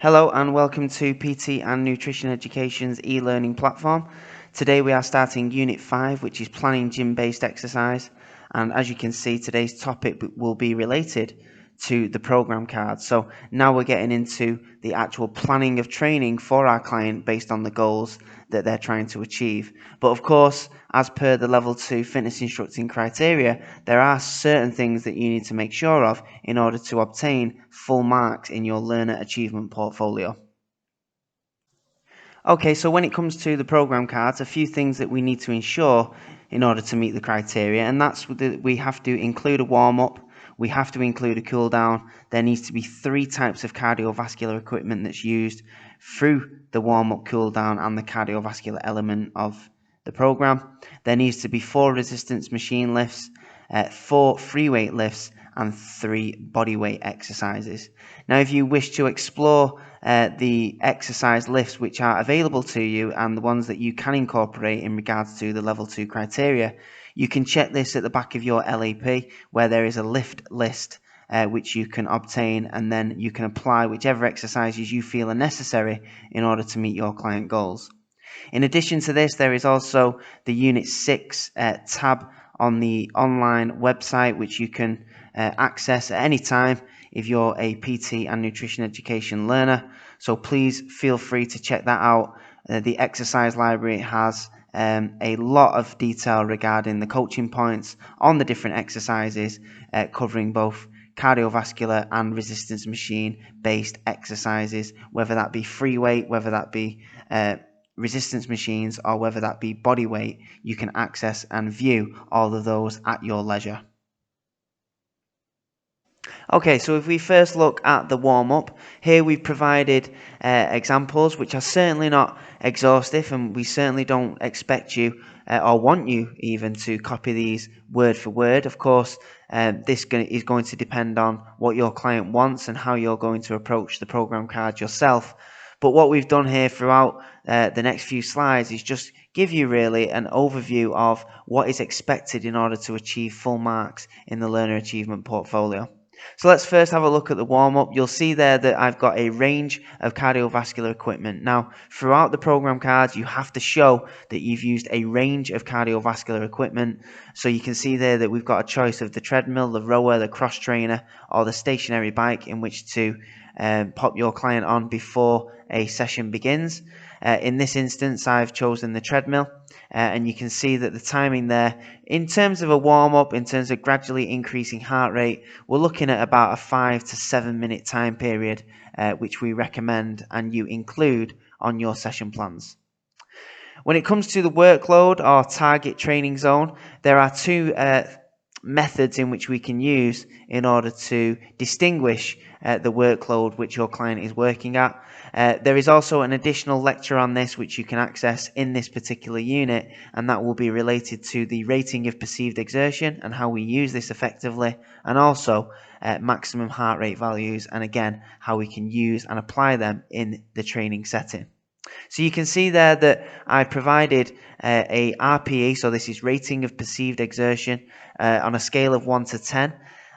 Hello and welcome to PT and Nutrition Education's e-learning platform. Today we are starting Unit 5, which is planning gym-based exercise. And as you can see, today's topic will be related to the program card. So now we're getting into the actual planning of training for our client based on the goals that they're trying to achieve. But of course, as per the level 2 fitness instructing criteria, there are certain things that you need to make sure of in order to obtain full marks in your learner achievement portfolio. Okay, so when it comes to the program cards, a few things that we need to ensure in order to meet the criteria, and that's that we have to include a warm-up, we have to include a cool down, there needs to be 3 types of cardiovascular equipment that's used through the warm-up, cool down and the cardiovascular element of the program. There needs to be 4 resistance machine lifts, 4 free weight lifts and 3 body weight exercises. Now if you wish to explore the exercise lifts which are available to you and the ones that you can incorporate in regards to the level 2 criteria, you can check this at the back of your LAP where there is a lift list which you can obtain, and then you can apply whichever exercises you feel are necessary in order to meet your client goals. In addition to this, there is also the Unit 6 tab on the online website which you can access at any time if you're a PT and nutrition education learner. So please feel free to check that out. The exercise library has a lot of detail regarding the coaching points on the different exercises, covering both cardiovascular and resistance machine based exercises, whether that be free weight, whether that be resistance machines, or whether that be body weight. You can access and view all of those at your leisure. Okay, so if we first look at the warm-up, here we've provided examples which are certainly not exhaustive, and we certainly don't expect you or want you even to copy these word for word. Of course, this is going to depend on what your client wants and how you're going to approach the program card yourself. But what we've done here throughout the next few slides is just give you really an overview of what is expected in order to achieve full marks in the learner achievement portfolio. So let's first have a look at the warm-up. You'll see there that I've got a range of cardiovascular equipment. Now, throughout the program cards, you have to show that you've used a range of cardiovascular equipment. So you can see there that we've got a choice of the treadmill, the rower, the cross trainer, or the stationary bike in which to pop your client on before a session begins. In this instance, I've chosen the treadmill. And you can see that the timing there, in terms of a warm-up, in terms of gradually increasing heart rate, we're looking at about a 5 to 7 minute time period, which we recommend and you include on your session plans. When it comes to the workload or target training zone, there are 2 methods in which we can use in order to distinguish the workload which your client is working at. There is also an additional lecture on this which you can access in this particular unit, and that will be related to the rating of perceived exertion and how we use this effectively, and also maximum heart rate values, and again how we can use and apply them in the training setting. So you can see there that I provided a RPE, so this is rating of perceived exertion, on a scale of 1 to 10.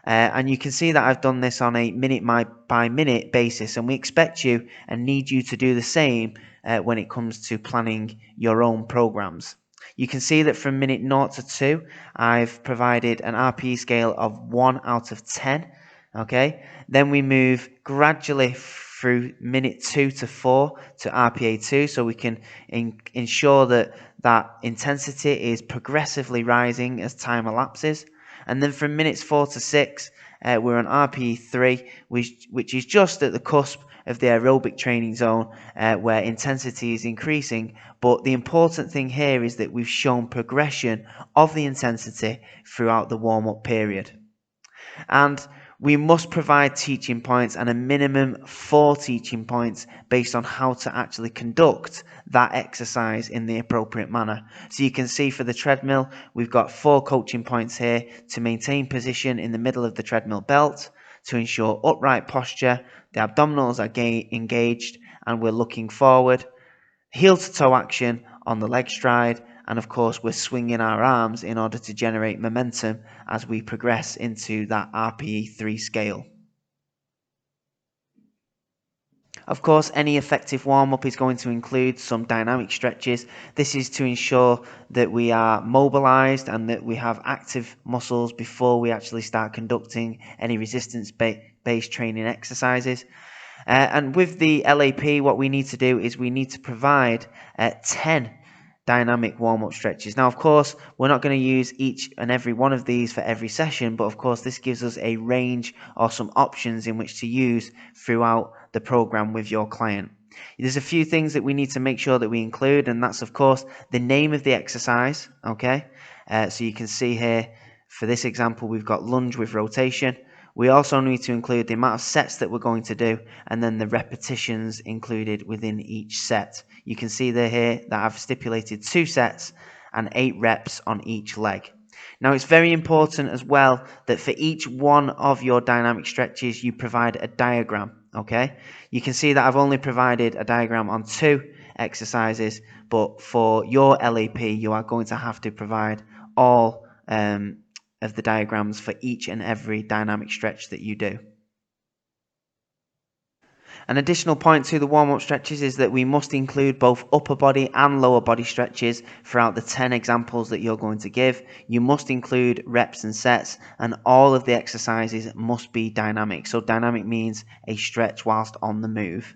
And you can see that I've done this on a minute by minute basis, and we expect you and need you to do the same when it comes to planning your own programs. You can see that from minute 0 to 2, I've provided an RPE scale of 1 out of 10. Okay, then we move gradually through minute 2 to 4 to RPA 2, so we can ensure that intensity is progressively rising as time elapses. And then from minutes 4 to 6, we're on RPE 3, which is just at the cusp of the aerobic training zone, where intensity is increasing. But the important thing here is that we've shown progression of the intensity throughout the warm-up period. And we must provide teaching points, and a minimum 4 teaching points based on how to actually conduct that exercise in the appropriate manner. So you can see for the treadmill, we've got 4 coaching points here: to maintain position in the middle of the treadmill belt, to ensure upright posture, the abdominals are engaged and we're looking forward, heel to toe action on the leg stride, and of course we're swinging our arms in order to generate momentum as we progress into that RPE 3 scale. Of course, any effective warm-up is going to include some dynamic stretches. This is to ensure that we are mobilized and that we have active muscles before we actually start conducting any resistance-based training exercises. And with the LAP, what we need to do is we need to provide 10 dynamic warm-up stretches. Now, of course, we're not going to use each and every one of these for every session, but of course, this gives us a range or some options in which to use throughout the program with your client. There's a few things that we need to make sure that we include, and that's, of course, the name of the exercise, okay? So you can see here, for this example, we've got lunge with rotation. We also need to include the amount of sets that we're going to do and then the repetitions included within each set. You can see there here that I've stipulated 2 sets and 8 reps on each leg. Now, it's very important as well that for each one of your dynamic stretches, you provide a diagram, okay? You can see that I've only provided a diagram on 2 exercises, but for your LAP, you are going to have to provide all of the diagrams for each and every dynamic stretch that you do. An additional point to the warm-up stretches is that we must include both upper body and lower body stretches throughout the 10 examples that you're going to give. You must include reps and sets, and all of the exercises must be dynamic. So dynamic means a stretch whilst on the move.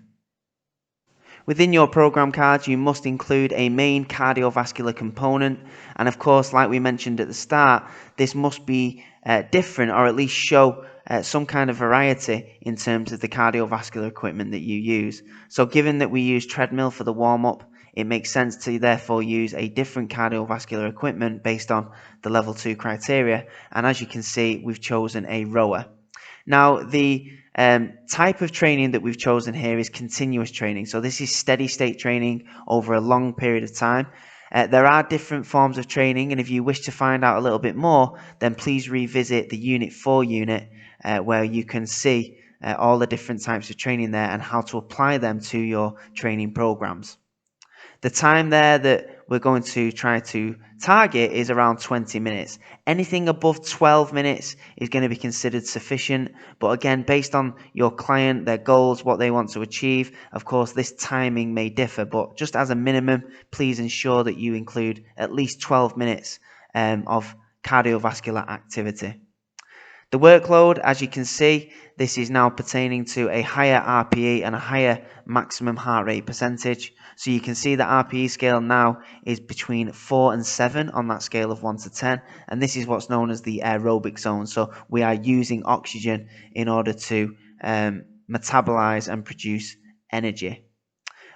Within your program cards, you must include a main cardiovascular component. And of course, like we mentioned at the start, this must be different, or at least show some kind of variety in terms of the cardiovascular equipment that you use. So given that we use treadmill for the warm-up, it makes sense to therefore use a different cardiovascular equipment based on the level 2 criteria. And as you can see, we've chosen a rower. Now, the type of training that we've chosen here is continuous training. So this is steady state training over a long period of time. There are different forms of training, and if you wish to find out a little bit more, then please revisit the Unit 4 unit where you can see all the different types of training there and how to apply them to your training programs. The time there that we're going to try to target is around 20 minutes. Anything above 12 minutes is going to be considered sufficient. But again, based on your client, their goals, what they want to achieve, of course, this timing may differ. But just as a minimum, please ensure that you include at least 12 minutes of cardiovascular activity. The workload, as you can see, this is now pertaining to a higher RPE and a higher maximum heart rate percentage. So you can see the RPE scale now is between 4 and 7 on that scale of 1 to 10. And this is what's known as the aerobic zone. So we are using oxygen in order to metabolize and produce energy.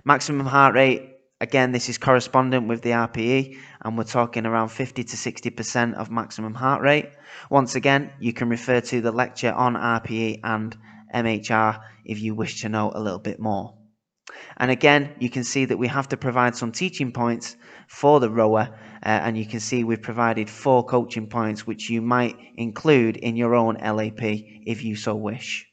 Maximum heart rate, again, this is correspondent with the RPE, and we're talking around 50 to 60% of maximum heart rate. Once again, you can refer to the lecture on RPE and MHR if you wish to know a little bit more. And again, you can see that we have to provide some teaching points for the rower, and you can see we've provided 4 coaching points which you might include in your own LAP if you so wish.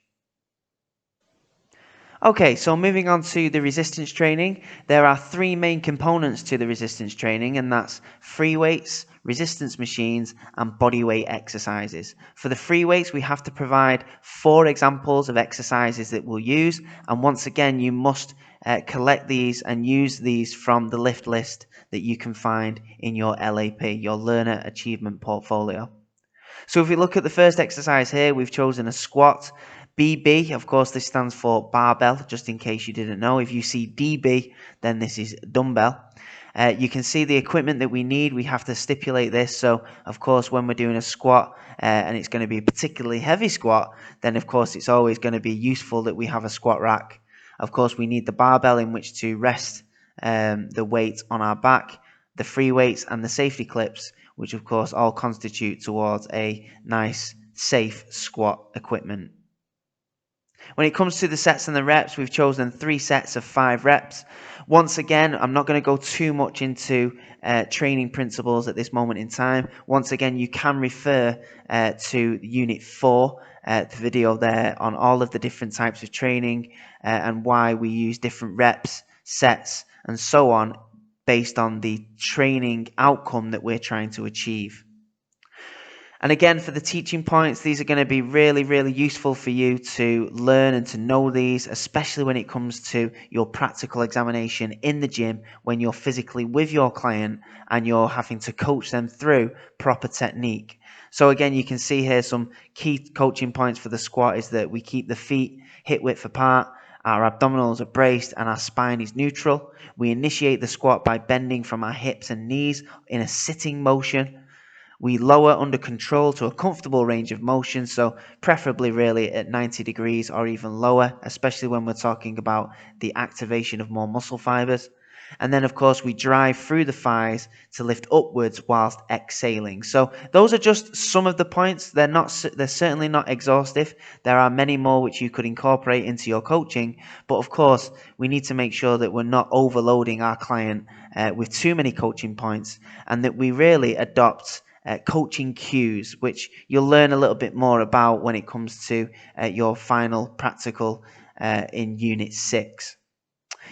Okay, so moving on to the resistance training, there are 3 main components to the resistance training, and that's free weights, resistance machines, and body weight exercises. For the free weights, we have to provide 4 examples of exercises that we'll use, and once again, you must collect these and use these from the lift list that you can find in your LAP, your Learner Achievement Portfolio. So if we look at the first exercise here, we've chosen a squat. BB, of course, this stands for barbell, just in case you didn't know. If you see DB, then this is dumbbell. You can see the equipment that we need. We have to stipulate this. So, of course, when we're doing a squat and it's going to be a particularly heavy squat, then, of course, it's always going to be useful that we have a squat rack. Of course, we need the barbell in which to rest the weight on our back, the free weights and the safety clips, which, of course, all constitute towards a nice, safe squat equipment. When it comes to the sets and the reps, we've chosen 3 sets of 5 reps. Once again, I'm not going to go too much into training principles at this moment in time. Once again, you can refer to Unit 4, the video there on all of the different types of training and why we use different reps, sets, and so on based on the training outcome that we're trying to achieve. And again, for the teaching points, these are going to be really, really useful for you to learn and to know these, especially when it comes to your practical examination in the gym when you're physically with your client and you're having to coach them through proper technique. So again, you can see here some key coaching points for the squat is that we keep the feet hip width apart, our abdominals are braced, and our spine is neutral. We initiate the squat by bending from our hips and knees in a sitting motion. We lower under control to a comfortable range of motion, so preferably really at 90 degrees or even lower, especially when we're talking about the activation of more muscle fibers. And then, of course, we drive through the thighs to lift upwards whilst exhaling. So those are just some of the points. They're certainly not exhaustive. There are many more which you could incorporate into your coaching. But of course, we need to make sure that we're not overloading our client with too many coaching points, and that we really adopt coaching cues, which you'll learn a little bit more about when it comes to your final practical in Unit 6.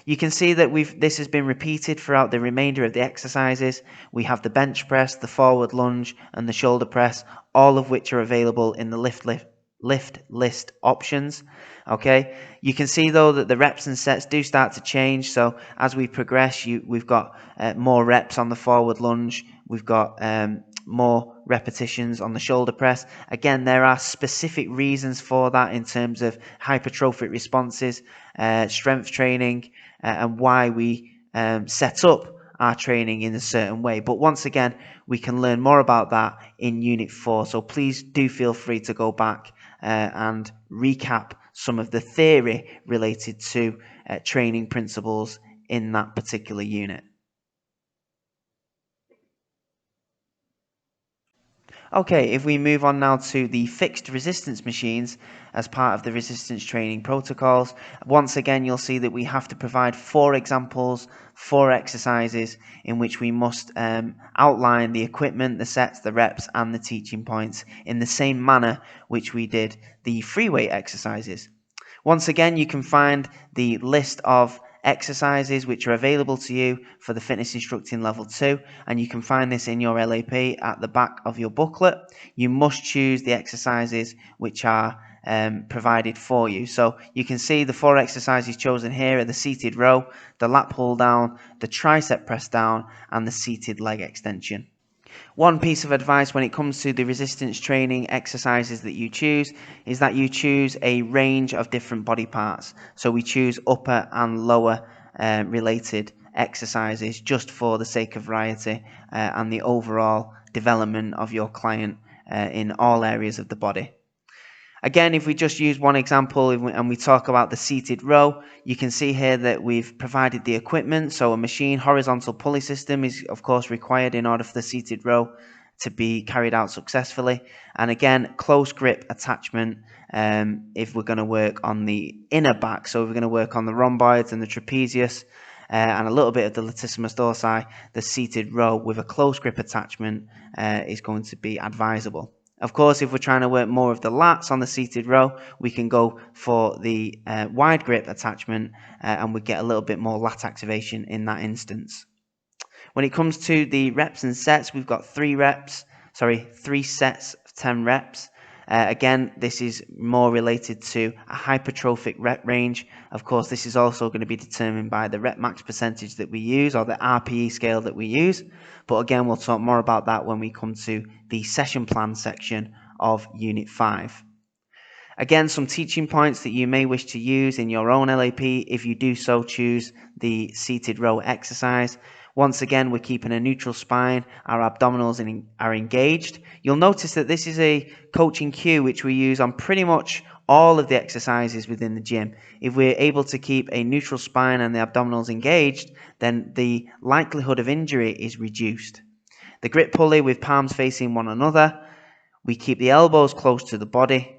You can see that this has been repeated throughout the remainder of the exercises. We have the bench press, the forward lunge, and the shoulder press, all of which are available in the lift list options. Okay, you can see though that the reps and sets do start to change. So as we progress, we've got more reps on the forward lunge. We've got more repetitions on the shoulder press. Again, there are specific reasons for that in terms of hypertrophic responses, strength training, and why we set up our training in a certain way. But once again, we can learn more about that in Unit 4. So please do feel free to go back and recap some of the theory related to training principles in that particular unit. Okay, if we move on now to the fixed resistance machines as part of the resistance training protocols, once again you'll see that we have to provide 4 examples, 4 exercises in which we must outline the equipment, the sets, the reps, and the teaching points in the same manner which we did the free weight exercises. Once again, you can find the list of exercises which are available to you for the fitness instructing level 2, and you can find this in your LAP at the back of your booklet. You must choose the exercises which are provided for you. So you can see the 4 exercises chosen here are the seated row, the lat pull down, the tricep press down, and the seated leg extension. One piece of advice when it comes to the resistance training exercises that you choose is that you choose a range of different body parts. So we choose upper and lower related exercises just for the sake of variety and the overall development of your client in all areas of the body. Again, if we just use one example and we talk about the seated row, you can see here that we've provided the equipment. So a machine horizontal pulley system is of course required in order for the seated row to be carried out successfully. And again, close grip attachment if we're going to work on the inner back. So if we're going to work on the rhomboids and the trapezius and a little bit of the latissimus dorsi, the seated row with a close grip attachment is going to be advisable. Of course, if we're trying to work more of the lats on the seated row, we can go for the wide grip attachment and we get a little bit more lat activation in that instance. When it comes to the reps and sets, we've got 3 sets of 10 reps. Again, this is more related to a hypertrophic rep range. Of course, this is also going to be determined by the rep max percentage that we use or the RPE scale that we use. But again, we'll talk more about that when we come to the session plan section of Unit 5. Again, some teaching points that you may wish to use in your own LAP. If you do so, choose the seated row exercise. Once again, we're keeping a neutral spine. Our abdominals are engaged. You'll notice that this is a coaching cue which we use on pretty much all of the exercises within the gym. If we're able to keep a neutral spine and the abdominals engaged, then the likelihood of injury is reduced. The grip pulley with palms facing one another. We keep the elbows close to the body.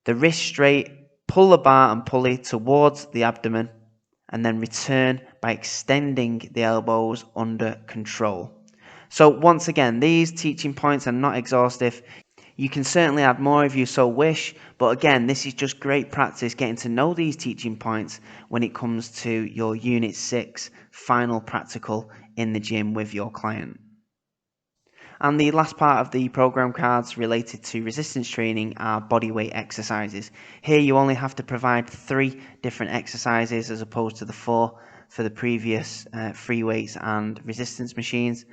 The wrist straight, pull the bar and pulley towards the abdomen, and then return by extending the elbows under control. So once again, these teaching points are not exhaustive. You can certainly add more if you so wish, but again, this is just great practice getting to know these teaching points when it comes to your Unit 6 final practical in the gym with your client. And the last part of the program cards related to resistance training are bodyweight exercises. Here you only have to provide 3 different exercises as opposed to the 4 for the previous free weights and resistance machines.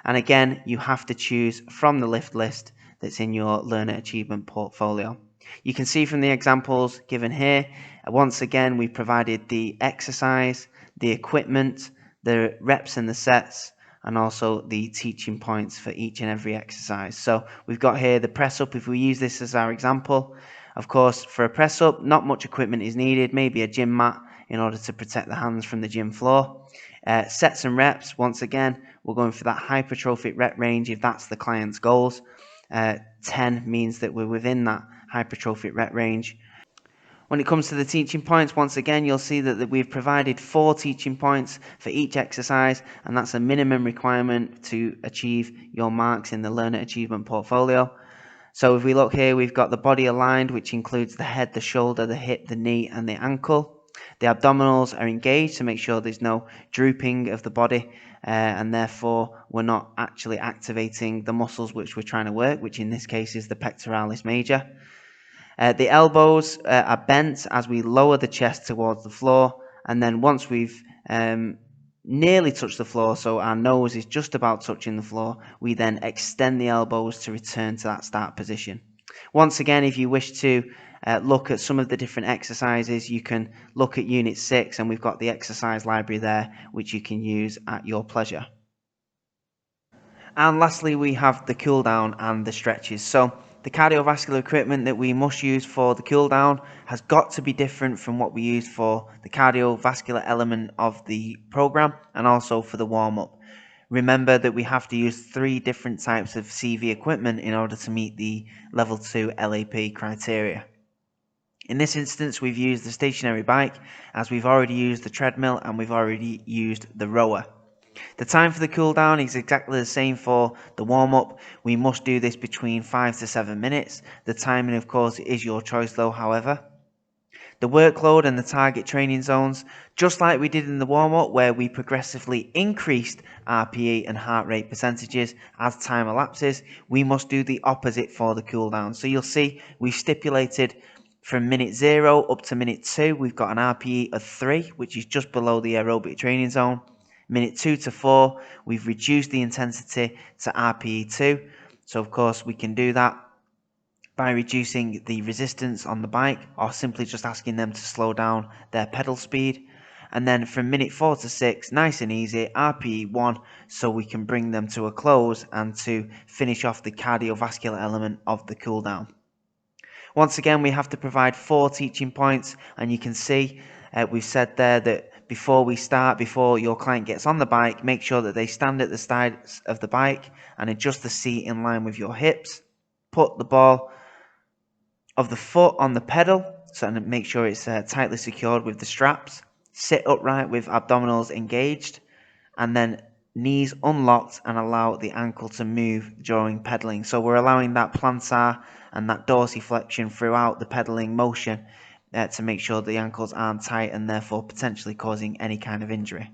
And again, you have to choose from the lift list that's in your learner achievement portfolio. You can see from the examples given here, once again, we provided the exercise, the equipment, the reps and the sets, and also the teaching points for each and every exercise. So we've got here the press up. If we use this as our example, of course, for a press up, not much equipment is needed, maybe a gym mat in order to protect the hands from the gym floor. Sets and reps, once again, we're going for that hypertrophic rep range if that's the client's goals. 10 means that we're within that hypertrophic rep range. When it comes to the teaching points, once again, you'll see that we've provided 4 teaching points for each exercise, and that's a minimum requirement to achieve your marks in the learner achievement portfolio. So if we look here, we've got the body aligned, which includes the head, the shoulder, the hip, the knee, and the ankle. The abdominals are engaged to make sure there's no drooping of the body, and therefore we're not actually activating the muscles which we're trying to work, which in this case is the pectoralis major. The elbows are bent as we lower the chest towards the floor, and then once we've nearly touched the floor, so our nose is just about touching the floor, we then extend the elbows to return to that start position. Once again, if you wish to look at some of the different exercises, you can look at Unit 6, and we've got the exercise library there, which you can use at your pleasure. And lastly, we have the cool down and the stretches. So the cardiovascular equipment that we must use for the cool down has got to be different from what we use for the cardiovascular element of the program and also for the warm-up. Remember that we have to use 3 different types of CV equipment in order to meet the level 2 LAP criteria. In this instance, we've used the stationary bike, as we've already used the treadmill and we've already used the rower. The time for the cool down is exactly the same for the warm-up. We must do this between 5 to 7 minutes. The timing, of course, is your choice though, however. The workload and the target training zones, just like we did in the warm-up where we progressively increased RPE and heart rate percentages as time elapses, we must do the opposite for the cool down. So you'll see we've stipulated from minute 0 up to minute 2, we've got an RPE of 3, which is just below the aerobic training zone. Minute 2 to 4, we've reduced the intensity to RPE 2. So of course we can do that by reducing the resistance on the bike or simply just asking them to slow down their pedal speed. And then from minute 4 to 6, nice and easy, RPE 1, so we can bring them to a close and to finish off the cardiovascular element of the cool down. Once again, we have to provide 4 teaching points, and you can see we've said there that before your client gets on the bike, make sure that they stand at the sides of the bike and adjust the seat in line with your hips. Put the ball of the foot on the pedal, so make sure it's tightly secured with the straps. Sit upright with abdominals engaged, and then knees unlocked and allow the ankle to move during pedaling. So we're allowing that plantar and that dorsiflexion throughout the pedaling motion to make sure the ankles aren't tight and therefore potentially causing any kind of injury.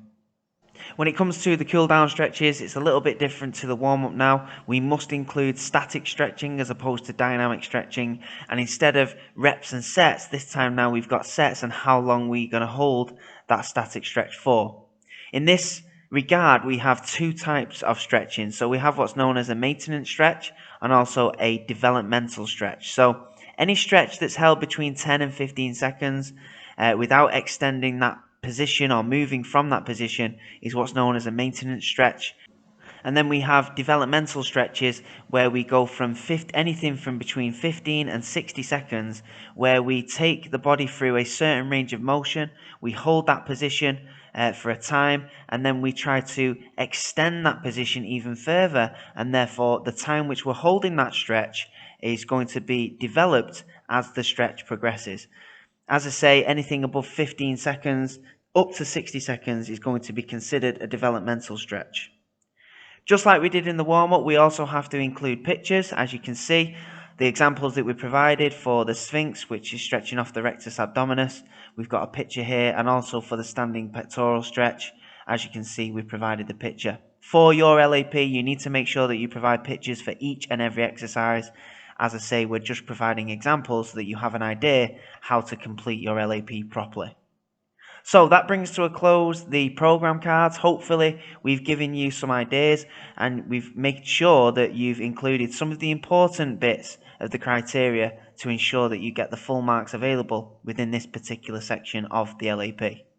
When it comes to the cool down stretches, it's a little bit different to the warm-up now. We must include static stretching as opposed to dynamic stretching, and instead of reps and sets, this time now we've got sets and how long we're going to hold that static stretch for. In this regard, we have 2 types of stretching. So we have what's known as a maintenance stretch and also a developmental stretch. So any stretch that's held between 10 and 15 seconds without extending that position or moving from that position is what's known as a maintenance stretch. And then we have developmental stretches where we go from anything from between 15 and 60 seconds, where we take the body through a certain range of motion, we hold that position for a time, and then we try to extend that position even further, and therefore the time which we're holding that stretch is going to be developed as the stretch progresses. As I say, anything above 15 seconds up to 60 seconds is going to be considered a developmental stretch. Just like we did in the warm-up, we also have to include pictures. As you can see, the examples that we provided for the Sphinx, which is stretching off the rectus abdominis, we've got a picture here, and also for the standing pectoral stretch, as you can see, we provided the picture. For your LAP, you need to make sure that you provide pictures for each and every exercise. As I say, we're just providing examples so that you have an idea how to complete your LAP properly. So that brings to a close the program cards. Hopefully we've given you some ideas and we've made sure that you've included some of the important bits of the criteria to ensure that you get the full marks available within this particular section of the LAP.